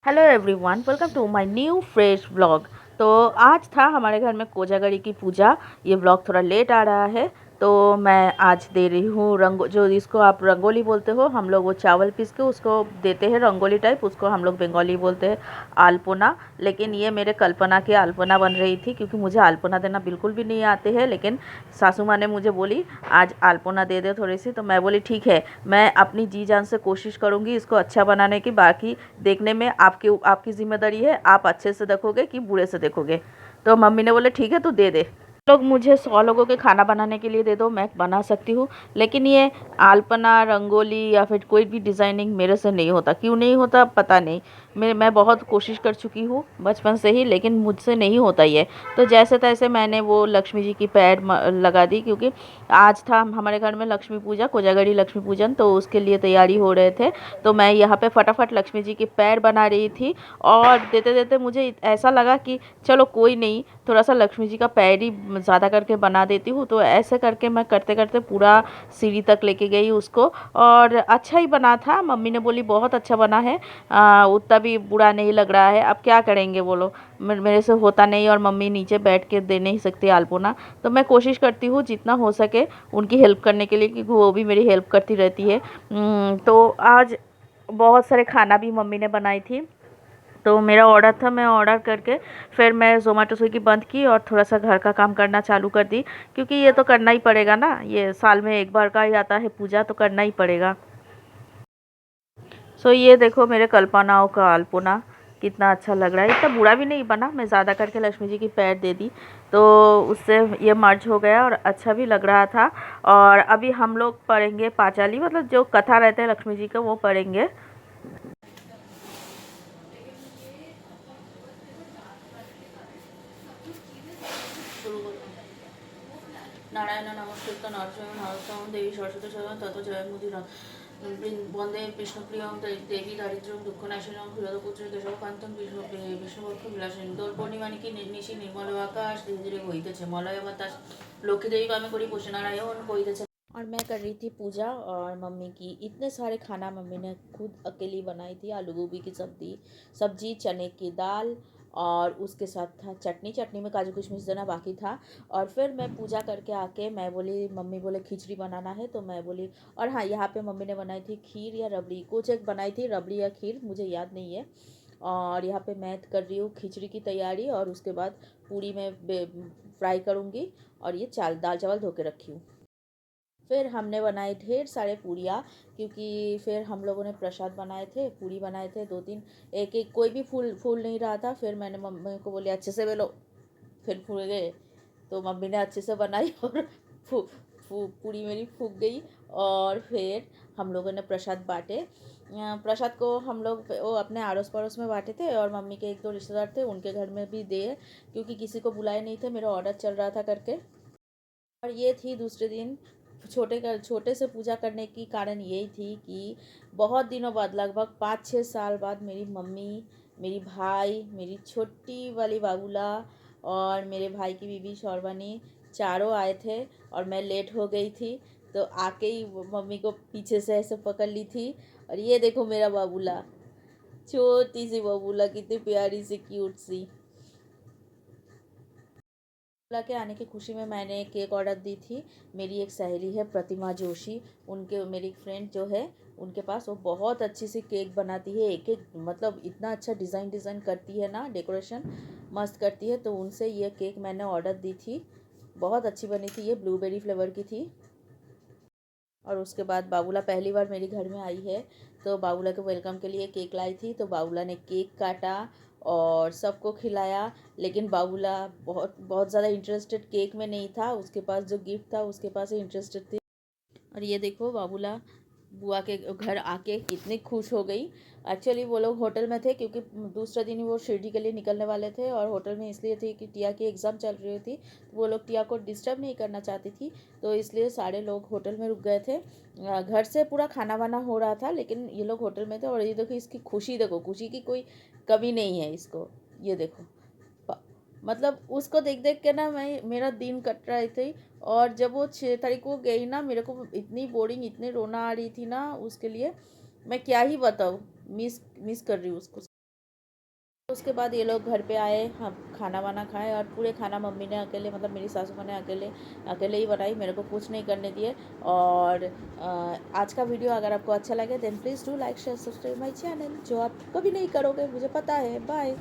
Hello everyone, welcome to my new fresh vlog. तो आज था हमारे घर में कोजागरी की पूजा। ये व्लॉग थोड़ा लेट आ रहा है, तो मैं आज दे रही हूँ जो इसको आप रंगोली बोलते हो, हम लोग वो चावल पीस के उसको देते हैं रंगोली टाइप, उसको हम लोग बंगाली बोलते हैं आलपना। लेकिन ये मेरे कल्पना की आलपना बन रही थी, क्योंकि मुझे आलपना देना बिल्कुल भी नहीं आते हैं। लेकिन सासू माँ ने मुझे बोली आज आलपना दे दे थोड़ी सी, तो मैं बोली ठीक है, मैं अपनी जी जान से कोशिश करूँगी इसको अच्छा बनाने की। बाकी देखने में आपकी ज़िम्मेदारी है, आप अच्छे से देखोगे कि बुरे से देखोगे। तो मम्मी ने बोले ठीक है तू दे दे। लोग मुझे 100 लोगों के खाना बनाने के लिए दे दो, मैं बना सकती हूँ। लेकिन ये अल्पना रंगोली या फिर कोई भी डिज़ाइनिंग मेरे से नहीं होता। क्यों नहीं होता पता नहीं। मैं बहुत कोशिश कर चुकी हूँ बचपन से ही, लेकिन मुझसे नहीं होता ये। तो जैसे तैसे मैंने वो लक्ष्मी जी की पैर लगा दी, क्योंकि आज था हमारे घर में लक्ष्मी पूजा, कोजागरी लक्ष्मी पूजन, तो उसके लिए तैयारी हो रहे थे। तो मैं यहाँ पे फटाफट लक्ष्मी जी के पैर बना रही थी, और देते देते मुझे ऐसा लगा कि चलो कोई नहीं, थोड़ा सा लक्ष्मी जी का पैर ही ज़्यादा करके बना देती हूँ। तो ऐसे करके मैं करते करते पूरा सीढ़ी तक लेके गई उसको, और अच्छा ही बना था। मम्मी ने बोली बहुत अच्छा बना है, उतना भी बुरा नहीं लग रहा है। अब क्या करेंगे बोलो, मेरे से होता नहीं, और मम्मी नीचे बैठ के दे नहीं सकती आलपना। तो मैं कोशिश करती हूँ जितना हो सके उनकी हेल्प करने के लिए, क्योंकि वो भी मेरी हेल्प करती रहती है। तो आज बहुत सारे खाना भी मम्मी ने बनाई थी। तो मेरा ऑर्डर था, मैं ऑर्डर करके फिर मैं ज़ोमैटो स्विगी बंद की और थोड़ा सा घर का काम करना चालू कर दी, क्योंकि ये तो करना ही पड़ेगा ना, ये साल में एक बार का ही आता है पूजा, तो करना ही पड़ेगा। सो ये देखो मेरे कल्पनाओं का अल्पना कितना अच्छा लग रहा है। इतना बुरा भी नहीं बना, मैं ज़्यादा करके लक्ष्मी जी की पैर दे दी, तो उससे ये मर्ज हो गया और अच्छा भी लग रहा था। और अभी हम लोग पढ़ेंगे पांचाली, मतलब जो कथा रहते हैं लक्ष्मी जी का वो पढ़ेंगे। नारायण नमस्कृत्य नरसिंह नरोत्तमं देवी सरस्वती सदा ततो जयमुदीरयेत्। वन्दे विष्णुप्रियं देवी दारिद्र्यं दुःखनाशिनीं ক্ষীরোদপুত্রী কেশবকান্तं বিষ্ণুপক্ষ বিলাসিনী। দোল পূর্ণিমা কি নিশি নির্মল আকাশ ধীরে ধীরে বহিতেছে মলয় বাতাস। লক্ষ্মী দেवी का मैं करी पुष्य नारायण कहिতেছে। और मैं कर रही थी पूजा, और मम्मी की इतने सारे खाना मम्मी ने खुद अकेली बनाई थी। आलू गोभी की सब्जी, चने की दाल, और उसके साथ था चटनी। चटनी में काजू किशमिश देना बाकी था। और फिर मैं पूजा करके आके मैं बोली, मम्मी बोले खिचड़ी बनाना है, तो मैं बोली। और हाँ, यहाँ पे मम्मी ने बनाई थी खीर या रबड़ी, कुछ एक बनाई थी, रबड़ी या खीर मुझे याद नहीं है। और यहाँ पे मैं कर रही हूँ खिचड़ी की तैयारी, और उसके बाद पूड़ी में फ्राई करूँगी। और ये दाल चावल धो के रखी हूँ। फिर हमने बनाए ढेर सारे पूड़ियाँ, क्योंकि फिर हम लोगों ने प्रसाद बनाए थे, पूड़ी बनाए थे दो तीन, एक एक कोई भी फूल फूल नहीं रहा था। फिर मैंने मम्मी को बोली अच्छे से बेलो, फिर फूल गए। तो मम्मी ने अच्छे से बनाई और फू पूड़ी मेरी फूक गई। और फिर हम लोगों ने प्रसाद बांटे। प्रसाद को हम लोग वो अपने आड़ोस पड़ोस में बांटे थे, और मम्मी के एक दो रिश्तेदार थे उनके घर में भी दिए, क्योंकि किसी को बुलाए नहीं थे, मेरा ऑर्डर चल रहा था करके। और ये थी दूसरे दिन छोटे से पूजा करने की कारण यही थी कि बहुत दिनों बाद, लगभग 5-6 साल बाद, मेरी मम्मी, मेरी भाई, मेरी छोटी वाली बाबूला, और मेरे भाई की बीवी शौरवानी, चारों आए थे। और मैं लेट हो गई थी, तो आके ही वो मम्मी को पीछे से ऐसे पकड़ ली थी। और ये देखो मेरा बाबूला, छोटी सी बाबूला, कितनी प्यारी सी क्यूट सी। बाबूला के आने की खुशी में मैंने केक ऑर्डर दी थी। मेरी एक सहेली है प्रतिमा जोशी, उनके मेरी एक फ्रेंड जो है उनके पास, वो बहुत अच्छी सी केक बनाती है। एक एक मतलब इतना अच्छा डिज़ाइन करती है ना, डेकोरेशन मस्त करती है। तो उनसे ये केक मैंने ऑर्डर दी थी, बहुत अच्छी बनी थी। ये ब्लूबेरी फ्लेवर की थी। और उसके बाद बाबूला पहली बार मेरे घर में आई है, तो बाबूला के वेलकम के लिए केक लाई थी। तो बाबूला ने केक काटा और सबको खिलाया। लेकिन बाबूला बहुत बहुत ज़्यादा इंटरेस्टेड केक में नहीं था, उसके पास जो गिफ्ट था उसके पास ही इंटरेस्टेड थी। और ये देखो बाबूला बुआ के घर आके कितनी खुश हो गई। एक्चुअली वो लोग होटल में थे, क्योंकि दूसरे दिन ही वो शिरडी के लिए निकलने वाले थे, और होटल में इसलिए थी कि टिया की एग्ज़ाम चल रही थी, तो वो लोग टिया को डिस्टर्ब नहीं करना चाहती थी। तो इसलिए सारे लोग होटल में रुक गए थे। घर से पूरा खाना वाना हो रहा था, लेकिन ये लोग होटल में थे। और ये देखो इसकी खुशी, देखो खुशी की कोई कमी नहीं है इसको। ये देखो मतलब उसको देख देख के ना मैं मेरा दिन कट रही थी। और जब वो 6 तारीख को गई ना, मेरे को इतनी बोरिंग, इतनी रोना आ रही थी ना उसके लिए, मैं क्या ही बताऊँ। मिस मिस कर रही हूँ उसको। उसके बाद ये लोग घर पे आए, हम खाना वाना खाए और पूरे खाना मम्मी ने अकेले, मतलब मेरी सासू माँ ने अकेले अकेले ही बनाई, मेरे को कुछ नहीं करने दिए। और आज का वीडियो अगर आपको अच्छा लगे then please do like share subscribe my channel, जो आप कभी नहीं करोगे मुझे पता है। बाय।